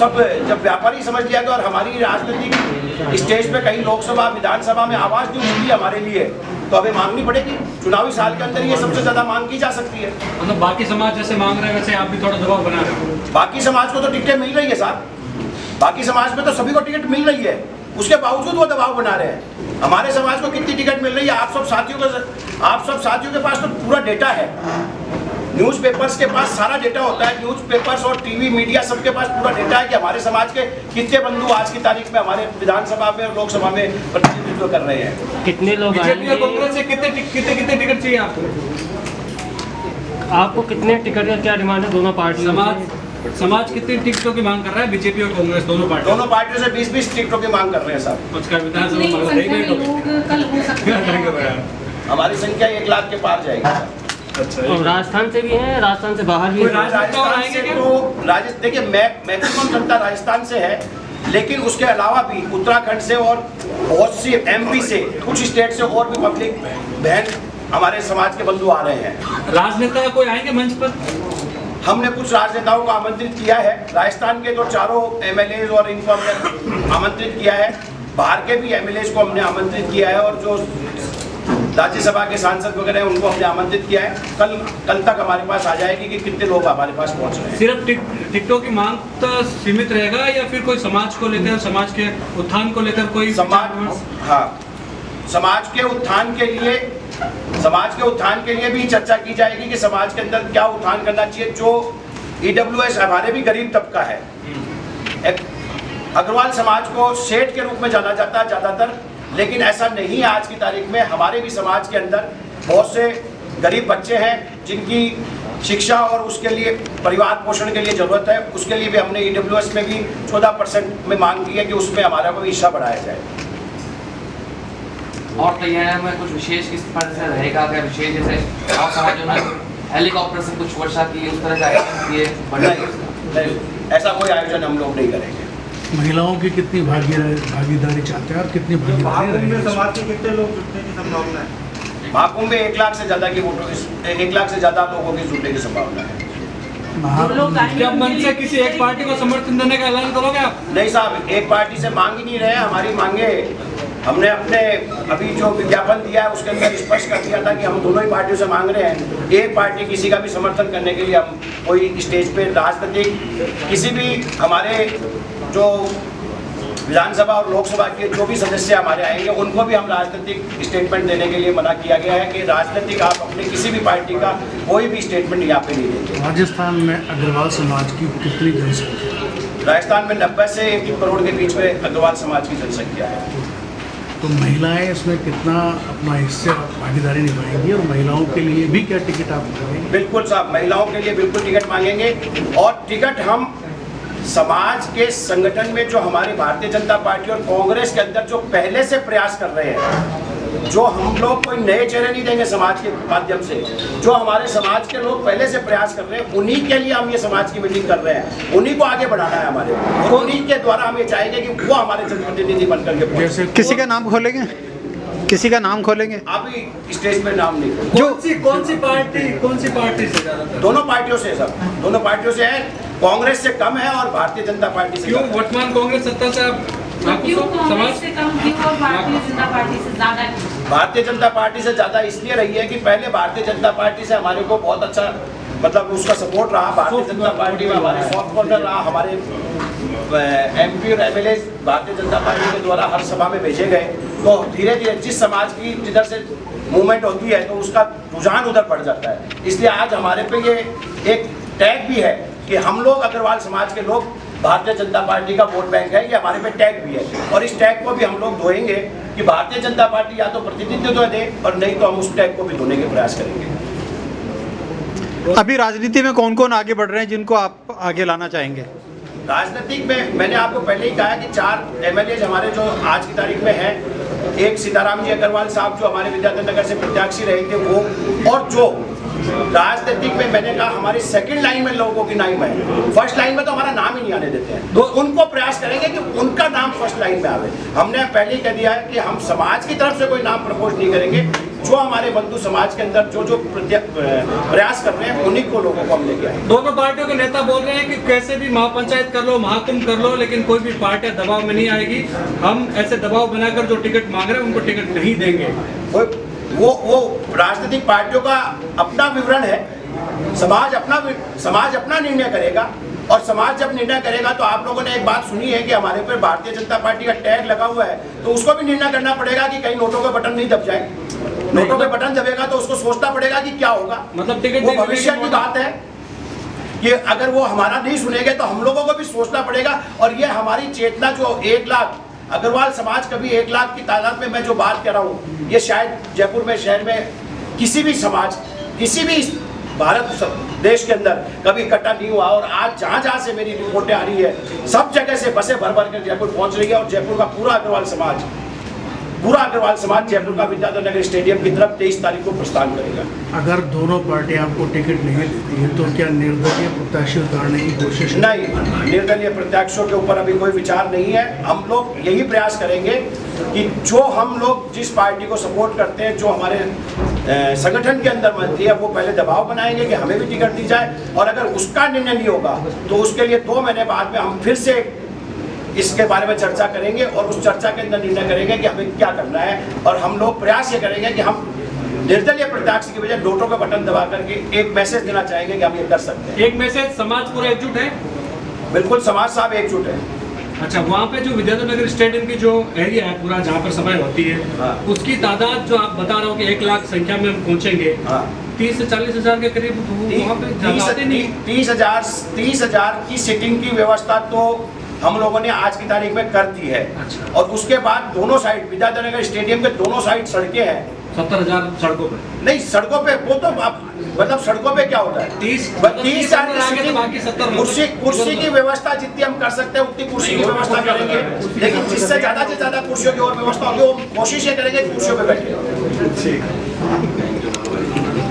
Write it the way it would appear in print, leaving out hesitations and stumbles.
सब जब व्यापारी समझ लिया गया और हमारी राजनीतिक स्टेज पे कहीं लोकसभा विधानसभा में आवाज नहीं उठती हमारे लिए, तो अभी मांगनी पड़ेगी। चुनावी साल के अंदर ये सबसे ज्यादा मांग की जा सकती है। मतलब बाकी समाज जैसे मांग रहे हैं वैसे आप भी थोड़ा दबाव बना रहे हो। बाकी समाज को तो टिकटें मिल रही है साहब, बाकी समाज में तो सभी को टिकट मिल रही है, उसके बावजूद वो दबाव बना रहे हैं। हमारे समाज को कितनी टिकट मिल रही है आप सब साथियों के पास तो पूरा डेटा है, न्यूज़पेपर्स के पास सारा डेटा होता है, न्यूज़पेपर्स और टीवी मीडिया सबके पास पूरा डेटा है कि हमारे समाज के कितने बंधु आज की तारीख में हमारे विधानसभा में और लोकसभा में प्रतिनिधित्व कर रहे हैं। कितने लोग बीजेपी और कांग्रेस से कितने टिकट चाहिए आपको कितने टिकट का क्या डिमांड है दोनों पार्टियों? समाज कितनी टिकटों की मांग कर रहा है? बीजेपी और कांग्रेस दोनों पार्टियों से 20-20 टिकटों की मांग कर रहे हैं साहब। उसका हमारी संख्या 1 लाख के पार जाएगी। अच्छा, और राजस्थान से भी है, राजस्थान से बाहर भी है? राजस्थान से तो देखिए मैक्सिमम जनता राजस्थान से है, लेकिन उसके अलावा भी उत्तराखंड से और बहुत सी MP से कुछ स्टेट से और भी पब्लिक बहन हमारे समाज के बंधु आ रहे हैं। राजनेता कोई आएंगे मंच पर? हमने कुछ राजनेताओं को आमंत्रित किया है, राजस्थान के तो चारों MLAs और इनको हमने आमंत्रित किया है, बाहर के भी MLAs को हमने आमंत्रित किया है और जो राज्यसभा के सांसद वगैरह हैं उनको हमने आमंत्रित किया है। कल तक हमारे पास आ जाएगी कि कितने लोग हमारे पास पहुंच रहे हैं। सिर्फ टिकटों की मांग तो सीमित रहेगा या फिर कोई समाज को लेकर, समाज के उत्थान को लेकर कोई समाज के उत्थान के लिए भी चर्चा की जाएगी कि समाज के अंदर क्या उत्थान करना चाहिए। जो EWS हमारे भी गरीब तबका है, अग्रवाल समाज को सेठ के रूप में जाना जाता है ज्यादातर, लेकिन ऐसा नहीं है। आज की तारीख में हमारे भी समाज के अंदर बहुत से गरीब बच्चे हैं जिनकी शिक्षा और उसके लिए परिवार पोषण के लिए जरूरत है। उसके लिए भी हमने EWS में भी 14% में मांग की है कि उसमें हमारा कोई हिस्सा बढ़ाया जाए। और तैयारी में कुछ विशेष किस तरह से रहेगा? क्या विशेष जैसे और समाजों ने हेलीकॉप्टर से कुछ वर्षा की उस तरह का आयोजन किए? नहीं, ऐसा कोई आयोजन हम लोग नहीं करेंगे। महिलाओं की कितनी भागीदारी चाहते हैं आप? कितनी भागीदारी में समाज के कितने लोग जुटने की संभावना है? महाकुंभ में 1 लाख से ज्यादा की वोटों 1 लाख से ज्यादा लोगों की जुटने की संभावना है। क्या मंच से किसी एक पार्टी को समर्थन देने का ऐलान करोगे आप? नहीं साहब, एक पार्टी से मांग ही नहीं रहे। हमारी मांगे हमने अपने अभी जो विज्ञापन दिया है उसके अंदर स्पष्ट कर दिया था कि हम दोनों ही पार्टियों से मांग रहे हैं। एक पार्टी किसी का भी समर्थन करने के लिए हम कोई स्टेज पे राजनीतिक किसी भी हमारे जो विधानसभा और लोकसभा के जो भी सदस्य हमारे आएंगे उनको भी हम राजनीतिक स्टेटमेंट देने के लिए मना किया गया है कि राजनीतिक आप अपने किसी भी पार्टी का कोई भी स्टेटमेंट यहाँ पे नहीं देंगे। राजस्थान में अग्रवाल समाज की कितनी जनसंख्या? राजस्थान में 90 से 1 करोड़ के बीच में अग्रवाल समाज की जनसंख्या है। तो महिलाएं इसमें कितना अपना हिस्सा भागीदारी निभाएंगी और महिलाओं के लिए भी क्या टिकट आप मांगेंगे? बिल्कुल साहब, महिलाओं के लिए बिल्कुल टिकट मांगेंगे और टिकट हम समाज के संगठन में जो हमारी भारतीय जनता पार्टी और कांग्रेस के अंदर जो पहले से प्रयास कर रहे हैं, जो हम लोग कोई नए चेहरे नहीं देंगे समाज के माध्यम से, जो हमारे समाज के लोग पहले से प्रयास कर रहे हैं उन्हीं के लिए हम ये समाज की मीटिंग कर रहे हैं, उन्हीं को आगे बढ़ाना है हमारे, और उन्हीं के द्वारा हम ये चाहेंगे कि वो हमारे जनप्रतिनिधि बनकर के जैसे किसी का नाम खोलेंगे? किसी का नाम खोलेंगे? अभी स्टेज पे नाम नहीं। कौन सी पार्टी से ज्यादातर? दोनों पार्टियों से सब, दोनों पार्टियों से है। कांग्रेस से कम है और भारतीय जनता पार्टी से क्यों वर्तमान कांग्रेस सत्ता से कांग्रेस से कम क्यों और भारतीय जनता पार्टी से ज्यादा क्यों? भारतीय जनता पार्टी से ज्यादा इसलिए रही है कि पहले भारतीय जनता पार्टी से हमारे को बहुत अच्छा मतलब उसका सपोर्ट रहा। भारतीय जनता पार्टी में हमारे सॉफ्ट कॉर्नर रहा। हमारे MP और MLA भारतीय जनता पार्टी के द्वारा हर सभा में भेजे गए। तो धीरे धीरे जिस समाज की जिधर से मूवमेंट होती है तो उसका रुझान उधर बढ़ जाता है। इसलिए आज हमारे पे ये एक टैग भी है कि हम लोग अग्रवाल समाज के लोग भारतीय जनता पार्टी का वोट बैंक है, ये हमारे पे टैग भी है और इस टैग को भी हम लोग धोएंगे कि भारतीय जनता पार्टी या तो प्रतिनिधित्व दे और नहीं तो हम उस टैग को भी धोने के प्रयास करेंगे। अभी राजनीति में कौन कौन आगे बढ़ रहे हैं जिनको आप आगे लाना चाहेंगे? राजनीतिक में मैंने आपको पहले ही कहा कि 4 MLAs हमारे जो आज की तारीख में हैं, एक सीताराम जी अग्रवाल साहब जो हमारे विद्याधर नगर से प्रत्याशी रहे थे वो, और जो राजनीतिक में मैंने कहा हमारी सेकंड लाइन में लोगों की नाम है, फर्स्ट लाइन में तो हमारा नाम ही नहीं आने देते हैं, तो उनको प्रयास प्रयास करेंगे कि उनका नाम फर्स्ट लाइन में आवे। हमने पहले ही कह दिया है कि हम समाज की तरफ से कोई नाम प्रपोज नहीं करेंगे, जो हमारे बंधु समाज के अंदर जो प्रयास कर रहे हैं उन्हीं को लोगों को हम लेके आएंगे। दोनों पार्टियों के नेता बोल रहे हैं कि कैसे भी महापंचायत कर लो, महाकुंभ कर लो, लेकिन कोई भी पार्टियां दबाव में नहीं आएगी। हम ऐसे दबाव बनाकर जो टिकट मांग रहे हैं उनको टिकट नहीं देंगे। वो राजनीतिक पार्टियों का अपना विवरण है, समाज अपना निर्णय करेगा, और समाज जब निर्णय करेगा तो आप लोगों ने एक बात सुनी है कि हमारे ऊपर भारतीय जनता पार्टी का टैग लगा हुआ है, तो उसको भी निर्णय करना पड़ेगा कि कहीं नोटों का बटन नहीं दब जाए। नोटों पे बटन दबेगा तो उसको सोचना पड़ेगा कि क्या होगा। मतलब टिकट वो भविष्य की बात है कि अगर वो हमारा नहीं सुनेंगे तो हम लोगों को भी सोचना पड़ेगा। और ये हमारी चेतना जो 1 लाख अग्रवाल समाज कभी 1 लाख की तादाद में मैं जो बात कर रहा हूँ, ये शायद जयपुर में शहर में किसी भी समाज, किसी भी भारत देश के अंदर कभी इकट्ठा नहीं हुआ। और आज जहाँ से मेरी रिपोर्टें आ रही है, सब जगह से बसें भर भर कर जयपुर पहुँच रही है, और जयपुर का पूरा अग्रवाल समाज जयपुर का विद्याधर नगर स्टेडियम की तरफ 23 तारीख को प्रस्थान करेगा। अगर दोनों पार्टियां आपको टिकट नहीं देती हैं तो क्या निर्दलीय प्रत्याशी उतारने की कोशिश नहीं, निर्दलीय प्रत्याशियों के ऊपर अभी कोई विचार नहीं है। हम लोग यही प्रयास करेंगे कि जो हम लोग जिस पार्टी को सपोर्ट करते हैं, जो हमारे संगठन के अंदर बनती है, वो पहले दबाव बनाएंगे कि हमें भी टिकट दी जाए, और अगर उसका निर्णय नहीं होगा तो उसके लिए 2 महीने बाद में हम फिर से इसके बारे में चर्चा करेंगे, और उस चर्चा के अंदर निर्णय करेंगे कि हमें क्या करना है। और हम लोग प्रयास ये करेंगे कि हम निर्दलीय प्रत्याशी की बजाय नोटों का बटन दबा करके एक मैसेज देना चाहेंगे कि हम ये कर सकते हैं। एक मैसेज, समाज पूरा एकजुट है। बिल्कुल, समाज साहब एकजुट है। अच्छा, वहाँ पे जो विद्याधर नगर स्टेडियम की जो एरिया है पूरा, जहाँ पर सभाएं होती है, हाँ। उसकी तादाद जो आप बता रहे हो कि 1 लाख संख्या में हम पहुँचेंगे, हाँ। 30 से 40 हजार के करीब वहाँ पे जगह आते नहीं। 30,000 की सीटिंग की व्यवस्था तो हम लोगों ने आज की तारीख में कर दी है। अच्छा। और उसके बाद दोनों साइड विद्याधर नगर स्टेडियम के दोनों साइड सड़कें हैं। 70,000 सड़कों पर नहीं, सड़कों पे वो तो मतलब सड़कों पे क्या होता है, 30,000 कुर्सी की व्यवस्था जितनी हम कर सकते हैं उतनी कुर्सी की व्यवस्था करेंगे, लेकिन जिससे ज्यादा से ज्यादा कुर्सियों की और व्यवस्था होगी वो कोशिश ये करेंगे कुर्सियों पे बैठे।